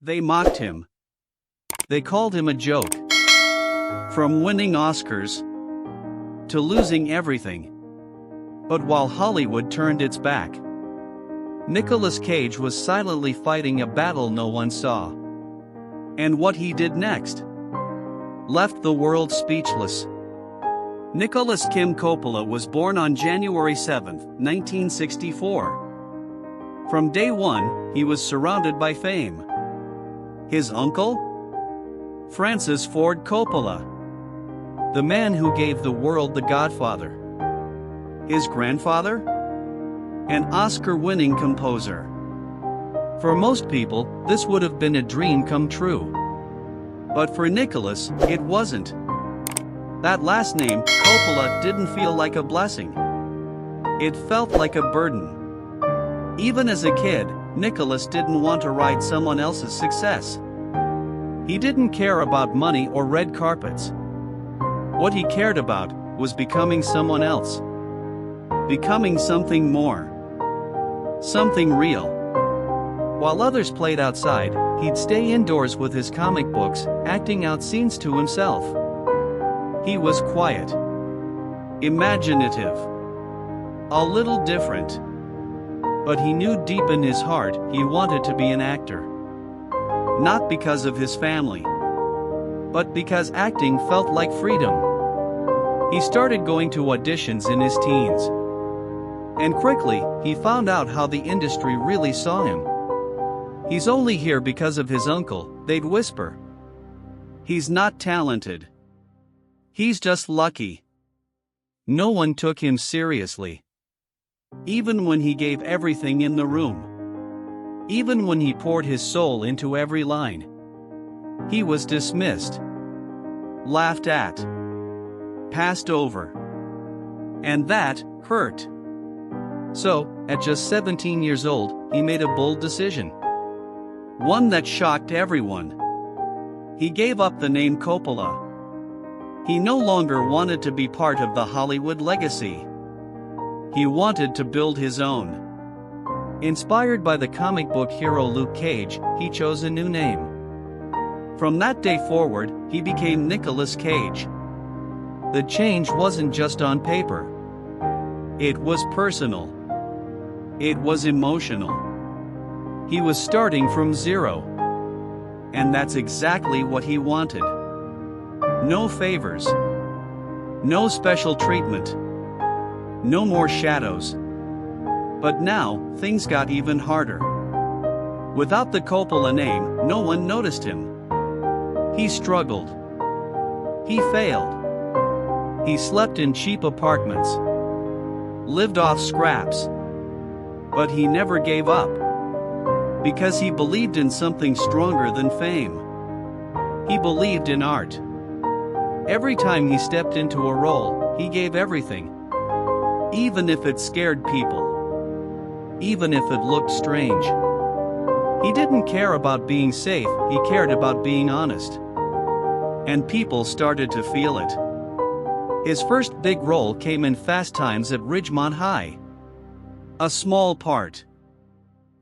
They mocked him. They called him a joke. From winning Oscars to losing everything. But while Hollywood turned its back, Nicolas Cage was silently fighting a battle no one saw. And what he did next left the world speechless. Nicolas Kim Coppola was born on January 7, 1964. From day one, he was surrounded by fame. His uncle? Francis Ford Coppola, the man who gave the world The Godfather. His grandfather? An Oscar-winning composer. For most people, this would have been a dream come true. But for Nicolas, it wasn't. That last name, Coppola, didn't feel like a blessing. It felt like a burden. Even as a kid, Nicolas didn't want to ride someone else's success. He didn't care about money or red carpets. What he cared about was becoming someone else. Becoming something more. Something real. While others played outside, he'd stay indoors with his comic books, acting out scenes to himself. He was quiet. Imaginative. A little different. But he knew deep in his heart he wanted to be an actor. Not because of his family, but because acting felt like freedom. He started going to auditions in his teens. And quickly, he found out how the industry really saw him. He's only here because of his uncle, they'd whisper. He's not talented. He's just lucky. No one took him seriously. Even when he gave everything in the room. Even when he poured his soul into every line. He was dismissed. Laughed at. Passed over. And that hurt. So, at just 17 years old, he made a bold decision. One that shocked everyone. He gave up the name Coppola. He no longer wanted to be part of the Hollywood legacy. He wanted to build his own. Inspired by the comic book hero Luke Cage, he chose a new name. From that day forward, he became Nicolas Cage. The change wasn't just on paper. It was personal. It was emotional. He was starting from zero. And that's exactly what he wanted. No favors. No special treatment. No more shadows. But now, things got even harder. Without the Coppola name, no one noticed him. He struggled. He failed. He slept in cheap apartments. Lived off scraps. But he never gave up. Because he believed in something stronger than fame. He believed in art. Every time he stepped into a role, he gave everything. Even if it scared people. Even if it looked strange. He didn't care about being safe, he cared about being honest. And people started to feel it. His first big role came in Fast Times at Ridgemont High. A small part.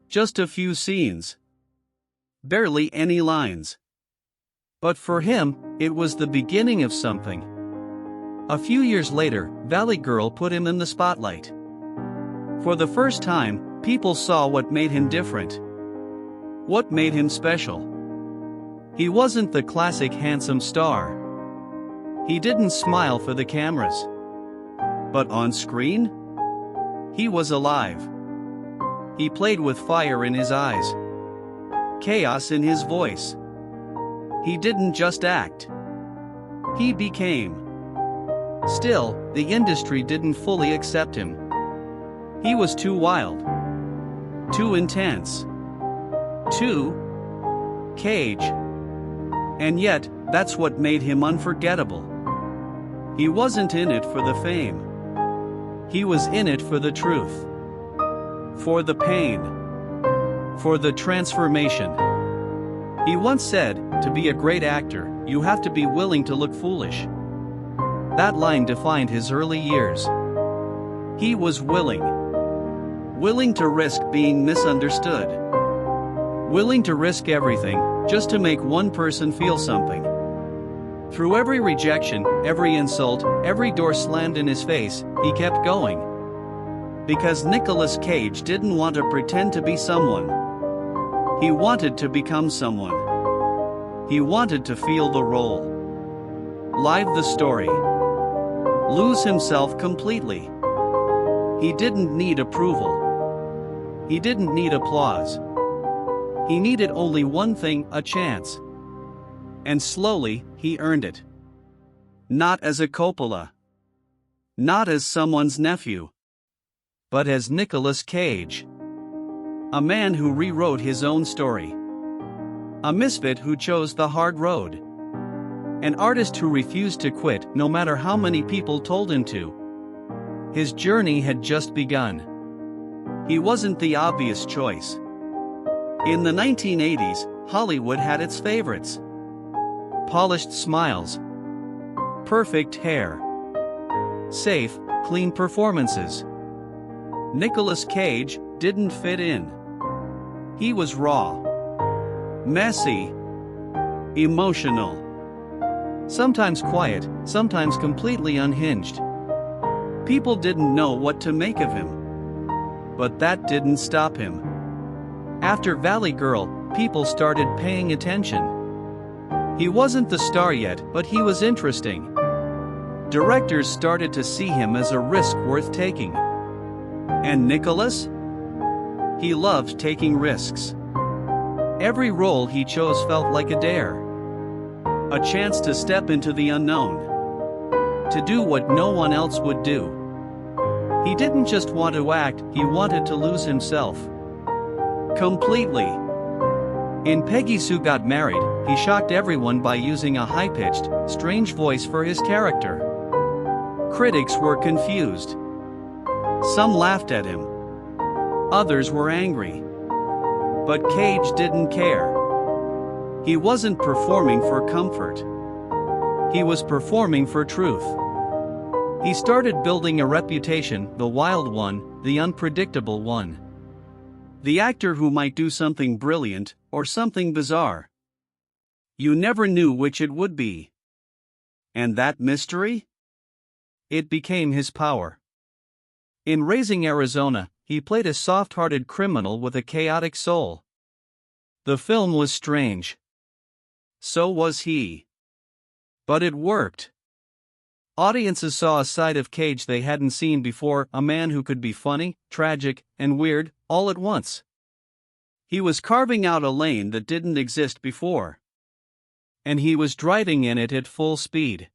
Just a few scenes. Barely any lines. But for him, it was the beginning of something. A few years later, Valley Girl put him in the spotlight. For the first time, people saw what made him different. What made him special. He wasn't the classic handsome star. He didn't smile for the cameras. But on screen, he was alive. He played with fire in his eyes. Chaos in his voice. He didn't just act. He became. Still, the industry didn't fully accept him. He was too wild. Too intense. Too Cage. And yet, that's what made him unforgettable. He wasn't in it for the fame. He was in it for the truth. For the pain. For the transformation. He once said, "To be a great actor, you have to be willing to look foolish." That line defined his early years. He was willing. Willing to risk being misunderstood. willing to risk everything, just to make one person feel something. Through every rejection, every insult, every door slammed in his face, he kept going. Because Nicolas Cage didn't want to pretend to be someone. He wanted to become someone. He wanted to feel the role. Live the story. Lose himself completely. He didn't need approval. He didn't need applause. He needed only one thing, a chance. And slowly, he earned it. Not as a Coppola. Not as someone's nephew. But as Nicolas Cage. A man who rewrote his own story. A misfit who chose the hard road. An artist who refused to quit no matter how many people told him to. His journey had just begun. He wasn't the obvious choice. In the 1980s, Hollywood had its favorites. Polished smiles. Perfect hair. Safe, clean performances. Nicolas Cage didn't fit in. He was raw. Messy. Emotional. Sometimes quiet, sometimes completely unhinged. People didn't know what to make of him. But that didn't stop him. After Valley Girl, people started paying attention. He wasn't the star yet, but he was interesting. Directors started to see him as a risk worth taking. And Nicolas? He loved taking risks. Every role he chose felt like a dare. A chance to step into the unknown. To do what no one else would do. He didn't just want to act, he wanted to lose himself. Completely. In Peggy Sue Got Married, he shocked everyone by using a high-pitched, strange voice for his character. Critics were confused. Some laughed at him. Others were angry. But Cage didn't care. He wasn't performing for comfort. He was performing for truth. He started building a reputation, the wild one, the unpredictable one. The actor who might do something brilliant, or something bizarre. You never knew which it would be. And that mystery? It became his power. In Raising Arizona, he played a soft-hearted criminal with a chaotic soul. The film was strange. So was he. But it worked. Audiences saw a side of Cage they hadn't seen before, a man who could be funny, tragic, and weird, all at once. He was carving out a lane that didn't exist before. And he was driving in it at full speed.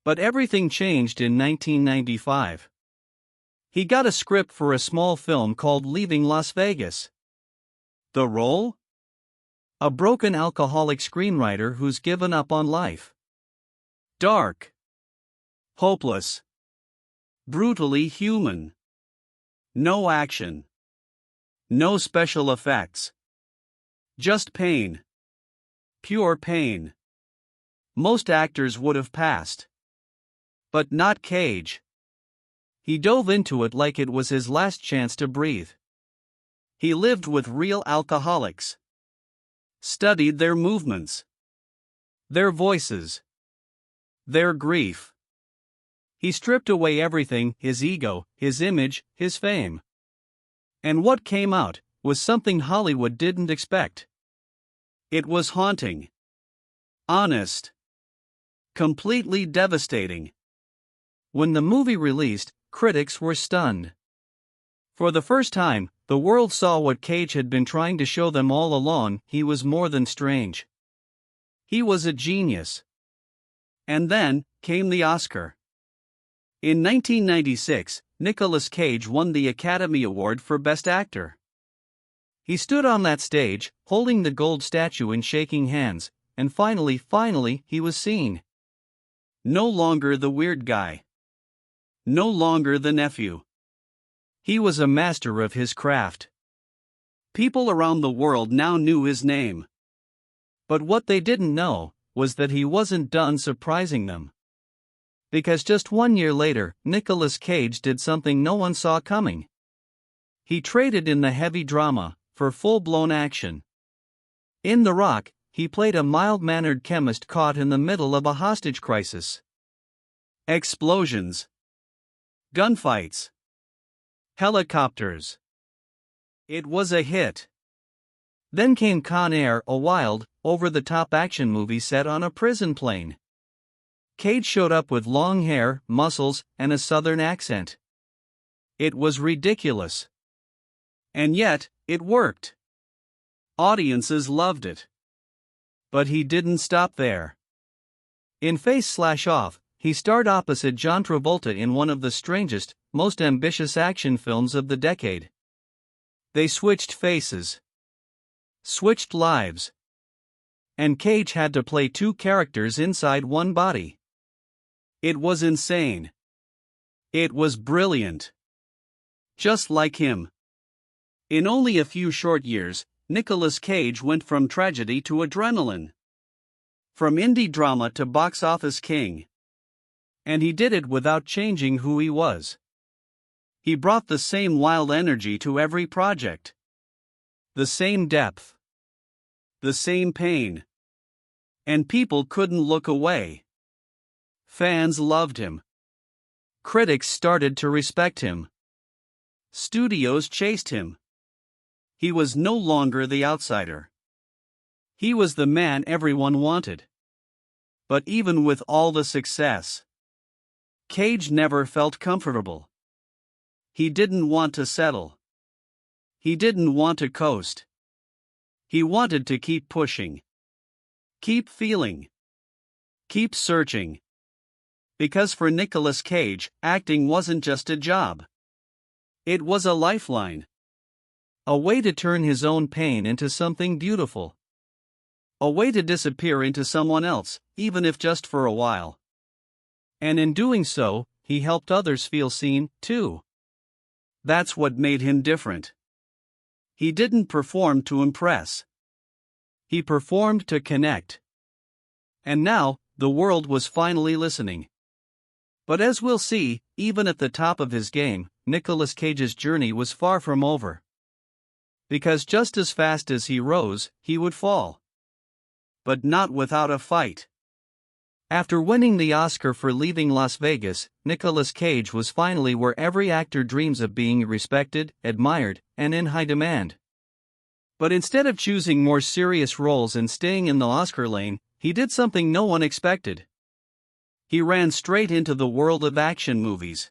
But everything changed in 1995. He got a script for a small film called Leaving Las Vegas. The role? A broken alcoholic screenwriter who's given up on life. Dark. Hopeless. Brutally human. No action. No special effects. Just pain. Pure pain. Most actors would have passed. But not Cage. He dove into it like it was his last chance to breathe. He lived with real alcoholics. Studied their movements. Their voices. Their grief. He stripped away everything, his ego, his image, his fame. And what came out was something Hollywood didn't expect. It was haunting. Honest. Completely devastating. When the movie released, critics were stunned. For the first time, the world saw what Cage had been trying to show them all along: he was more than strange. He was a genius. And then came the Oscar. In 1996, Nicolas Cage won the Academy Award for Best Actor. He stood on that stage, holding the gold statue and shaking hands, and finally, he was seen. No longer the weird guy. No longer the nephew. He was a master of his craft. People around the world now knew his name. But what they didn't know was that he wasn't done surprising them. Because just 1 year later, Nicolas Cage did something no one saw coming. He traded in the heavy drama for full-blown action. In The Rock, he played a mild-mannered chemist caught in the middle of a hostage crisis. Explosions. Gunfights. Helicopters. It was a hit. Then came Con Air, a wild, over-the-top action movie set on a prison plane. Cage showed up with long hair, muscles, and a southern accent. It was ridiculous. And yet, it worked. Audiences loved it. But he didn't stop there. In Face/Off, he starred opposite John Travolta in one of the strangest, most ambitious action films of the decade. They switched faces. Switched lives. And Cage had to play two characters inside one body. It was insane. It was brilliant. Just like him. In only a few short years, Nicolas Cage went from tragedy to adrenaline. From indie drama to box office king. And he did it without changing who he was. He brought the same wild energy to every project. The same depth. The same pain. And people couldn't look away. Fans loved him. Critics started to respect him. Studios chased him. He was no longer the outsider. He was the man everyone wanted. But even with all the success, Cage never felt comfortable. He didn't want to settle. He didn't want to coast. He wanted to keep pushing. Keep feeling. Keep searching. Because for Nicolas Cage, acting wasn't just a job. It was a lifeline. A way to turn his own pain into something beautiful. A way to disappear into someone else, even if just for a while. And in doing so, he helped others feel seen, too. That's what made him different. He didn't perform to impress. He performed to connect. And now, the world was finally listening. But as we'll see, even at the top of his game, Nicolas Cage's journey was far from over. Because just as fast as he rose, he would fall. But not without a fight. After winning the Oscar for Leaving Las Vegas, Nicolas Cage was finally where every actor dreams of being respected, admired, and in high demand. But instead of choosing more serious roles and staying in the Oscar lane, he did something no one expected. He ran straight into the world of action movies.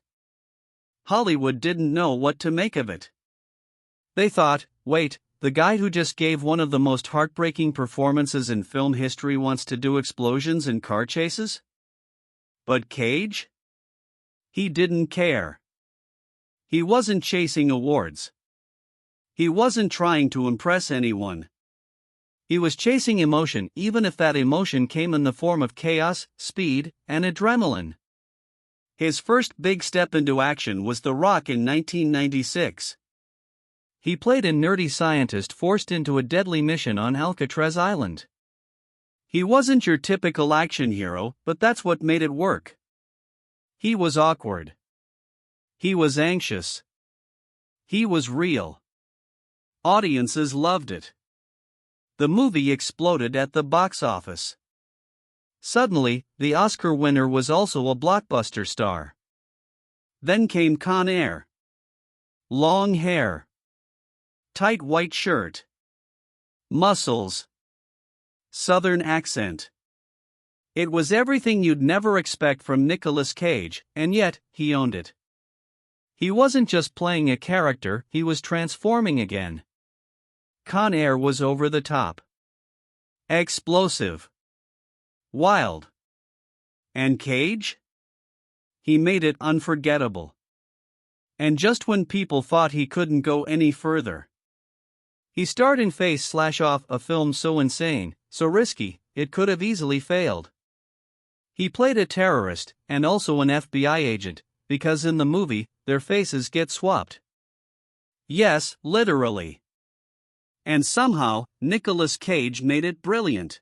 Hollywood didn't know what to make of it. They thought, wait, the guy who just gave one of the most heartbreaking performances in film history wants to do explosions and car chases? But Cage? He didn't care. He wasn't chasing awards. He wasn't trying to impress anyone. He was chasing emotion, even if that emotion came in the form of chaos, speed, and adrenaline. His first big step into action was The Rock in 1996. He played a nerdy scientist forced into a deadly mission on Alcatraz Island. He wasn't your typical action hero, but that's what made it work. He was awkward. He was anxious. He was real. Audiences loved it. The movie exploded at the box office. Suddenly, the Oscar winner was also a blockbuster star. Then came Con Air. Long hair. Tight white shirt. Muscles. Southern accent. It was everything you'd never expect from Nicolas Cage, and yet, he owned it. He wasn't just playing a character, he was transforming again. Con Air was over the top. Explosive. Wild. And Cage? He made it unforgettable. And just when people thought he couldn't go any further. He starred in Face/Off, a film so insane, so risky, it could have easily failed. He played a terrorist, and also an FBI agent, because in the movie, their faces get swapped. Yes, literally. And somehow, Nicolas Cage made it brilliant.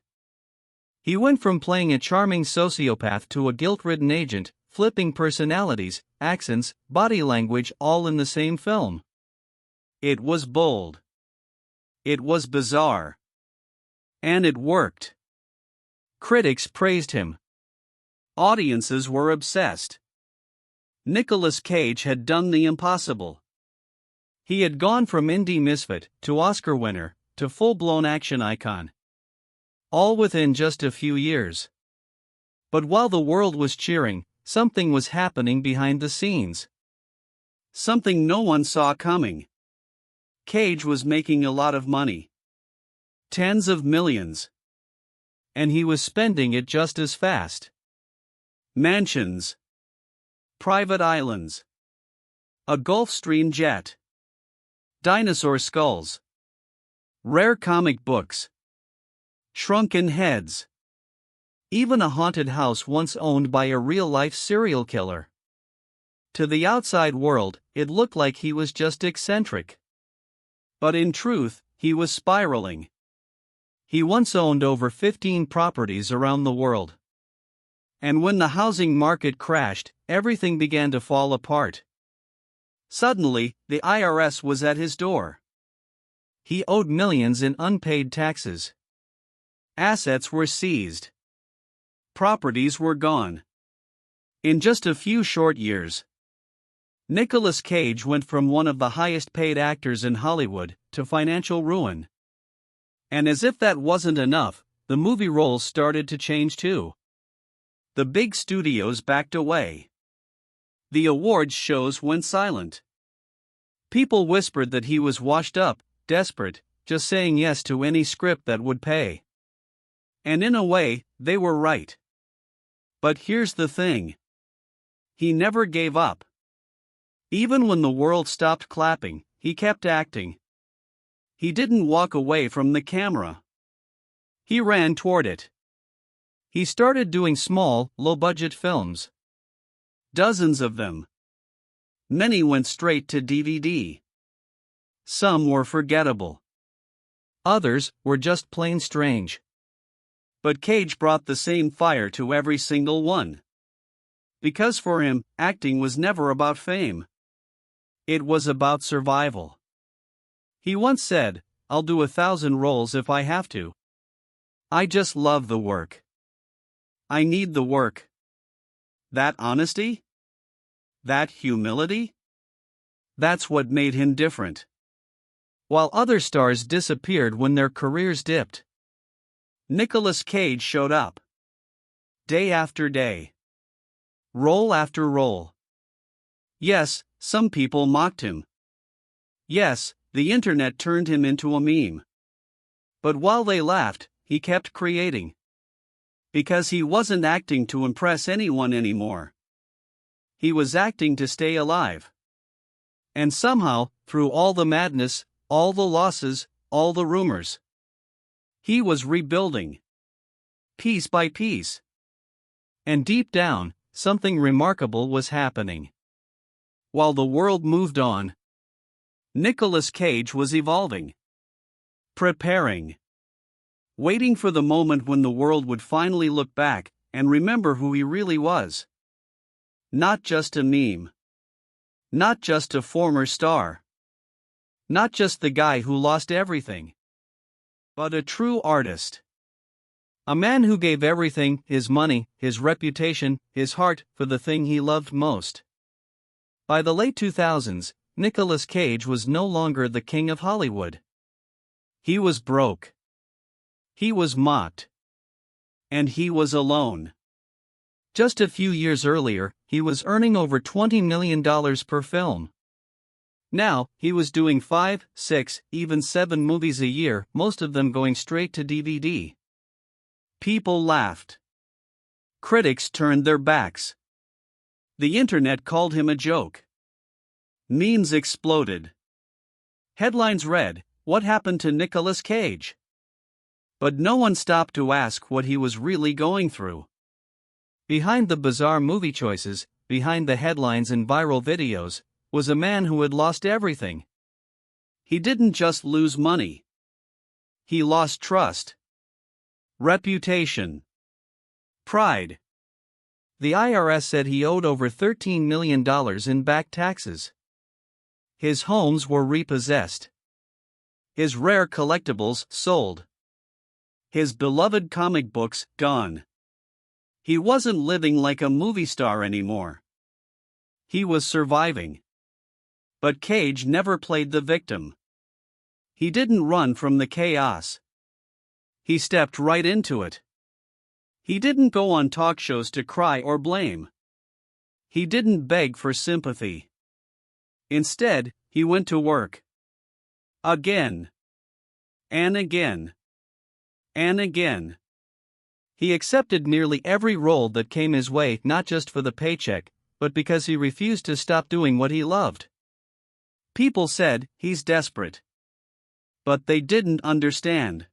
He went from playing a charming sociopath to a guilt-ridden agent, flipping personalities, accents, body language all in the same film. It was bold. It was bizarre. And it worked. Critics praised him. Audiences were obsessed. Nicolas Cage had done the impossible. He had gone from indie misfit to Oscar winner to full-blown action icon. All within just a few years. But while the world was cheering, something was happening behind the scenes. Something no one saw coming. Cage was making a lot of money. Tens of millions. And he was spending it just as fast. Mansions. Private islands. A Gulfstream jet. Dinosaur skulls. Rare comic books. Shrunken heads. Even a haunted house once owned by a real-life serial killer. To the outside world, it looked like he was just eccentric. But in truth, he was spiraling. He once owned over 15 properties around the world. And when the housing market crashed, everything began to fall apart. Suddenly, the IRS was at his door. He owed millions in unpaid taxes. Assets were seized. Properties were gone. In just a few short years, Nicolas Cage went from one of the highest-paid actors in Hollywood to financial ruin. And as if that wasn't enough, the movie roles started to change too. The big studios backed away. The awards shows went silent. People whispered that he was washed up, desperate, just saying yes to any script that would pay. And in a way, they were right. But here's the thing. He never gave up. Even when the world stopped clapping, he kept acting. He didn't walk away from the camera. He ran toward it. He started doing small, low-budget films. Dozens of them. Many went straight to DVD. Some were forgettable. Others were just plain strange. But Cage brought the same fire to every single one. Because for him, acting was never about fame. It was about survival. He once said, "I'll do 1,000 roles if I have to. I just love the work. I need the work." That honesty? That humility? That's what made him different. While other stars disappeared when their careers dipped, Nicolas Cage showed up. Day after day. Role after role. Yes, some people mocked him. Yes, the internet turned him into a meme. But while they laughed, he kept creating. Because he wasn't acting to impress anyone anymore. He was acting to stay alive. And somehow, through all the madness, all the losses, all the rumors, he was rebuilding. Piece by piece. And deep down, something remarkable was happening. While the world moved on, Nicolas Cage was evolving. Preparing. Waiting for the moment when the world would finally look back and remember who he really was. Not just a meme. Not just a former star. Not just the guy who lost everything. But a true artist. A man who gave everything, his money, his reputation, his heart, for the thing he loved most. By the late 2000s, Nicolas Cage was no longer the king of Hollywood. He was broke. He was mocked. And he was alone. Just a few years earlier, he was earning over $20 million per film. Now, he was doing 5, 6, even 7 movies a year, most of them going straight to DVD. People laughed. Critics turned their backs. The internet called him a joke. Memes exploded. Headlines read, "What happened to Nicolas Cage?" But no one stopped to ask what he was really going through. Behind the bizarre movie choices, behind the headlines and viral videos, was a man who had lost everything. He didn't just lose money. He lost trust. Reputation. Pride. The IRS said he owed over $13 million in back taxes. His homes were repossessed. His rare collectibles sold. His beloved comic books gone. He wasn't living like a movie star anymore. He was surviving. But Cage never played the victim. He didn't run from the chaos. He stepped right into it. He didn't go on talk shows to cry or blame. He didn't beg for sympathy. Instead, he went to work. Again. And again. And again. He accepted nearly every role that came his way, not just for the paycheck, but because he refused to stop doing what he loved. People said, he's desperate. But they didn't understand.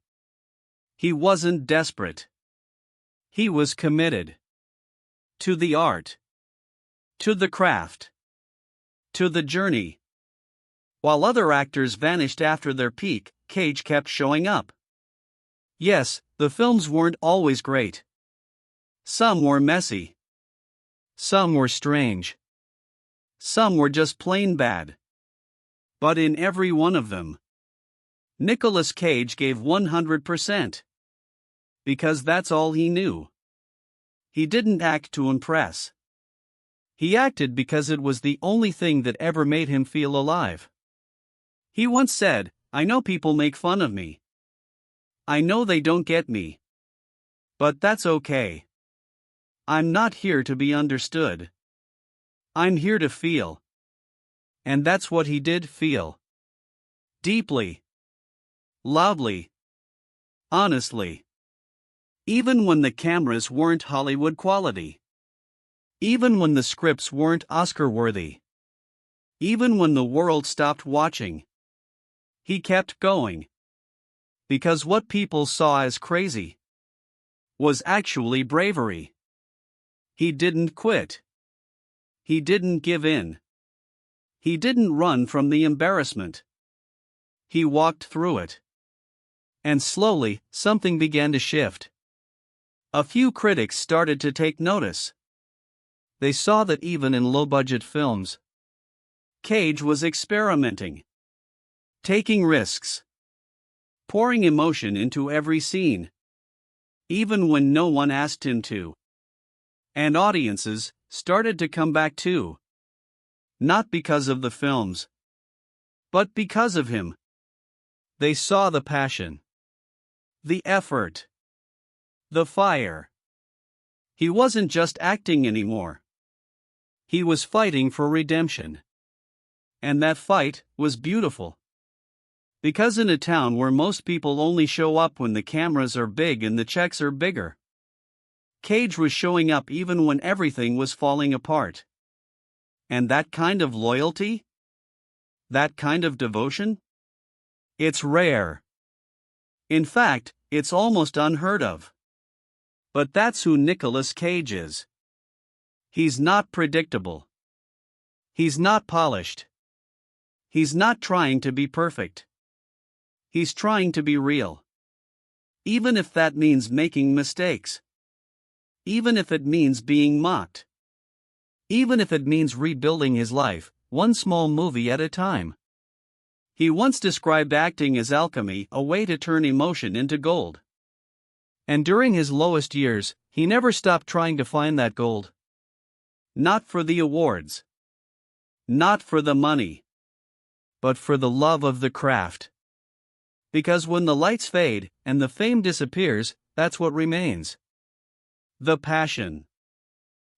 He wasn't desperate. He was committed. To the art. To the craft. To the journey. While other actors vanished after their peak, Cage kept showing up. Yes, the films weren't always great. Some were messy. Some were strange. Some were just plain bad. But in every one of them, Nicolas Cage gave 100%. Because that's all he knew. He didn't act to impress. He acted because it was the only thing that ever made him feel alive. He once said, "I know people make fun of me. I know they don't get me. But that's okay. I'm not here to be understood. I'm here to feel." And that's what he did feel. Deeply. Loudly. Honestly. Even when the cameras weren't Hollywood quality. Even when the scripts weren't Oscar-worthy. Even when the world stopped watching. He kept going. Because what people saw as crazy was actually bravery. He didn't quit. He didn't give in. He didn't run from the embarrassment. He walked through it. And slowly, something began to shift. A few critics started to take notice. They saw that even in low-budget films, Cage was experimenting. Taking risks. Pouring emotion into every scene. Even when no one asked him to. And audiences started to come back too. Not because of the films, but because of him. They saw the passion. The effort. The fire. He wasn't just acting anymore. He was fighting for redemption. And that fight was beautiful. Because in a town where most people only show up when the cameras are big and the checks are bigger, Cage was showing up even when everything was falling apart. And that kind of loyalty? That kind of devotion? It's rare. In fact, it's almost unheard of. But that's who Nicolas Cage is. He's not predictable. He's not polished. He's not trying to be perfect. He's trying to be real. Even if that means making mistakes. Even if it means being mocked. Even if it means rebuilding his life, one small movie at a time. He once described acting as alchemy, a way to turn emotion into gold. And during his lowest years, he never stopped trying to find that gold. Not for the awards. Not for the money. But for the love of the craft. Because when the lights fade, and the fame disappears, that's what remains. The passion.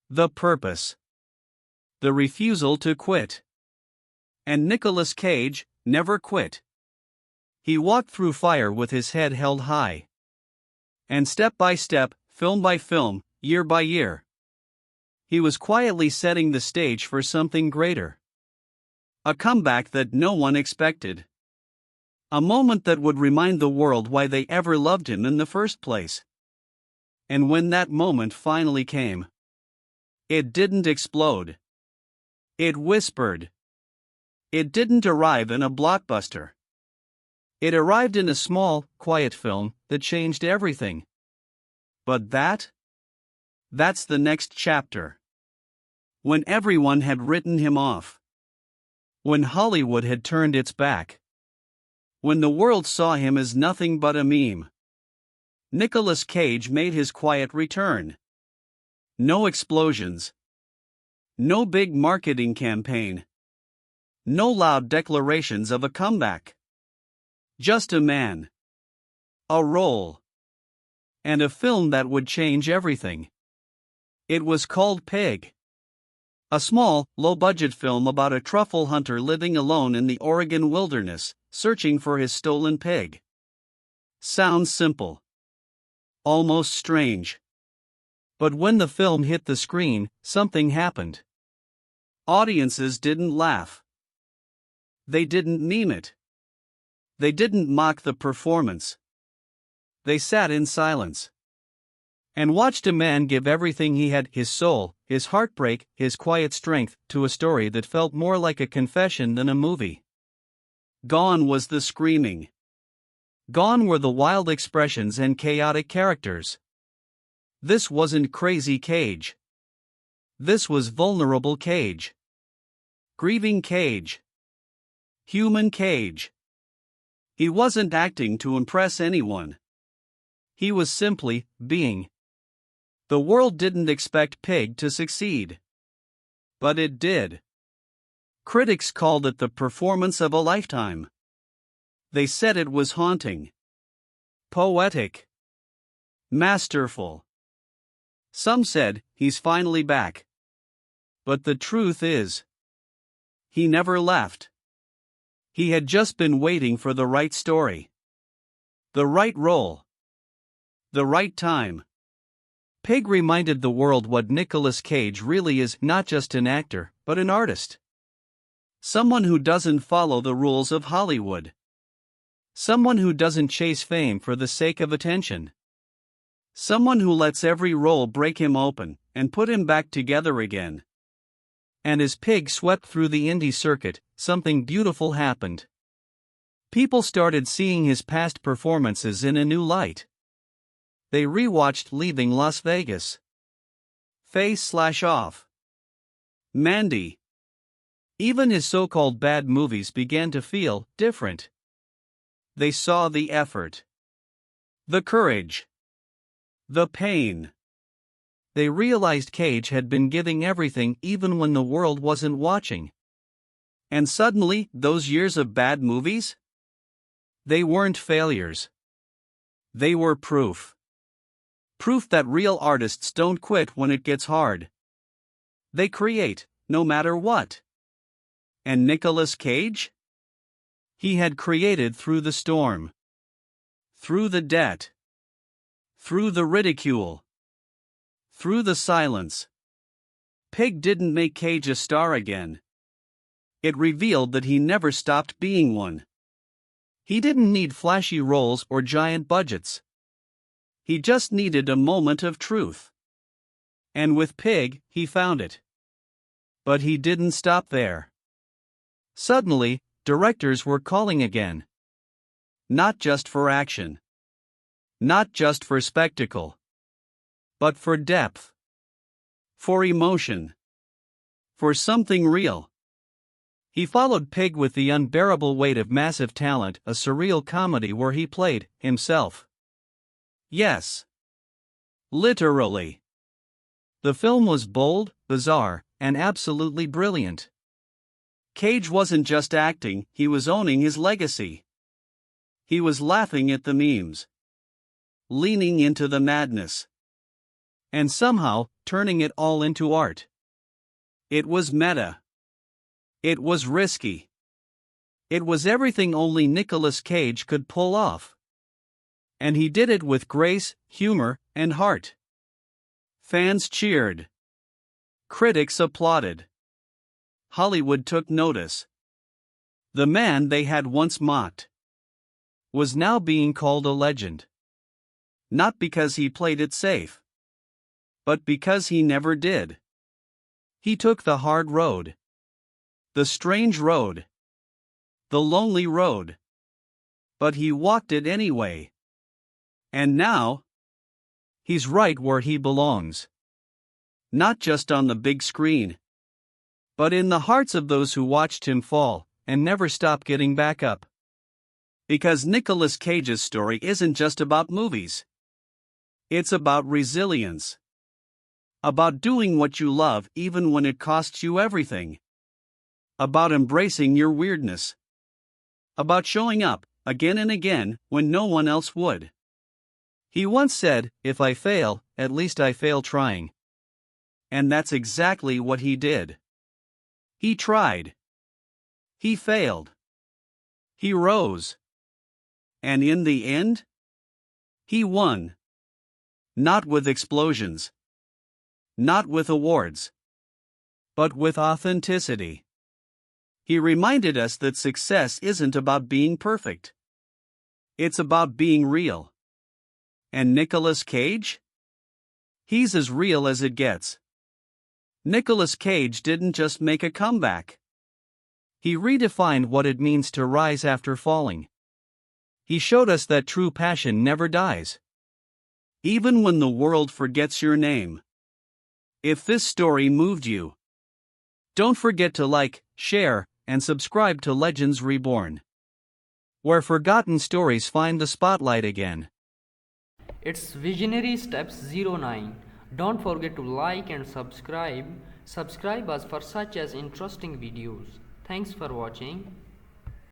The purpose. The refusal to quit. And Nicolas Cage never quit. He walked through fire with his head held high. And step by step, film by film, year by year, he was quietly setting the stage for something greater. A comeback that no one expected. A moment that would remind the world why they ever loved him in the first place. And when that moment finally came, it didn't explode. It whispered. It didn't arrive in a blockbuster. It arrived in a small, quiet film that changed everything. But that's the next chapter. When everyone had written him off. When Hollywood had turned its back. When the world saw him as nothing but a meme. Nicolas Cage made his quiet return. No explosions. No big marketing campaign. No loud declarations of a comeback. Just a man. A role. And a film that would change everything. It was called Pig. A small, low-budget film about a truffle hunter living alone in the Oregon wilderness, searching for his stolen pig. Sounds simple. Almost strange. But when the film hit the screen, something happened. Audiences didn't laugh. They didn't meme it. They didn't mock the performance. They sat in silence and watched a man give everything he had, his soul, his heartbreak, his quiet strength, to a story that felt more like a confession than a movie. Gone was the screaming. Gone were the wild expressions and chaotic characters. This wasn't crazy Cage. This was vulnerable Cage. Grieving Cage. Human Cage. He wasn't acting to impress anyone. He was simply being. The world didn't expect Pig to succeed. But it did. Critics called it the performance of a lifetime. They said it was haunting. Poetic. Masterful. Some said, he's finally back. But the truth is, he never left. He had just been waiting for the right story. The right role. The right time. Pig reminded the world what Nicolas Cage really is, not just an actor, but an artist. Someone who doesn't follow the rules of Hollywood. Someone who doesn't chase fame for the sake of attention. Someone who lets every role break him open and put him back together again. And as Pig swept through the indie circuit, something beautiful happened. People started seeing his past performances in a new light. They rewatched Leaving Las Vegas, Face/Off, Mandy. Even his so-called bad movies began to feel different. They saw the effort, the courage, the pain. They realized Cage had been giving everything even when the world wasn't watching. And suddenly, those years of bad movies? They weren't failures. They were proof. Proof that real artists don't quit when it gets hard. They create, no matter what. And Nicolas Cage? He had created through the storm. Through the debt. Through the ridicule. Through the silence. Pig didn't make Cage a star again. It revealed that he never stopped being one. He didn't need flashy roles or giant budgets. He just needed a moment of truth. And with Pig, he found it. But he didn't stop there. Suddenly, directors were calling again. Not just for action. Not just for spectacle. But for depth. For emotion. For something real. He followed Pig with The Unbearable Weight of Massive Talent, a surreal comedy where he played himself. Yes. Literally. The film was bold, bizarre, and absolutely brilliant. Cage wasn't just acting, he was owning his legacy. He was laughing at the memes. Leaning into the madness. And somehow, turning it all into art. It was meta. It was risky. It was everything only Nicolas Cage could pull off. And he did it with grace, humor, and heart. Fans cheered. Critics applauded. Hollywood took notice. The man they had once mocked was now being called a legend. Not because he played it safe, but because he never did. He took the hard road. The strange road. The lonely road. But he walked it anyway. And now, he's right where he belongs. Not just on the big screen, but in the hearts of those who watched him fall and never stop getting back up. Because Nicolas Cage's story isn't just about movies. It's about resilience. About doing what you love even when it costs you everything. About embracing your weirdness. About showing up, again and again, when no one else would. He once said, "If I fail, at least I fail trying." And that's exactly what he did. He tried. He failed. He rose. And in the end, he won. Not with explosions. Not with awards. But with authenticity. He reminded us that success isn't about being perfect. It's about being real. And Nicolas Cage? He's as real as it gets. Nicolas Cage didn't just make a comeback. He redefined what it means to rise after falling. He showed us that true passion never dies. Even when the world forgets your name. If this story moved you, don't forget to like, share, and subscribe to Legends Reborn, where forgotten stories find the spotlight again. It's Visionary Steps 09. Don't forget to like and subscribe. Subscribe us for such as interesting videos. Thanks for watching.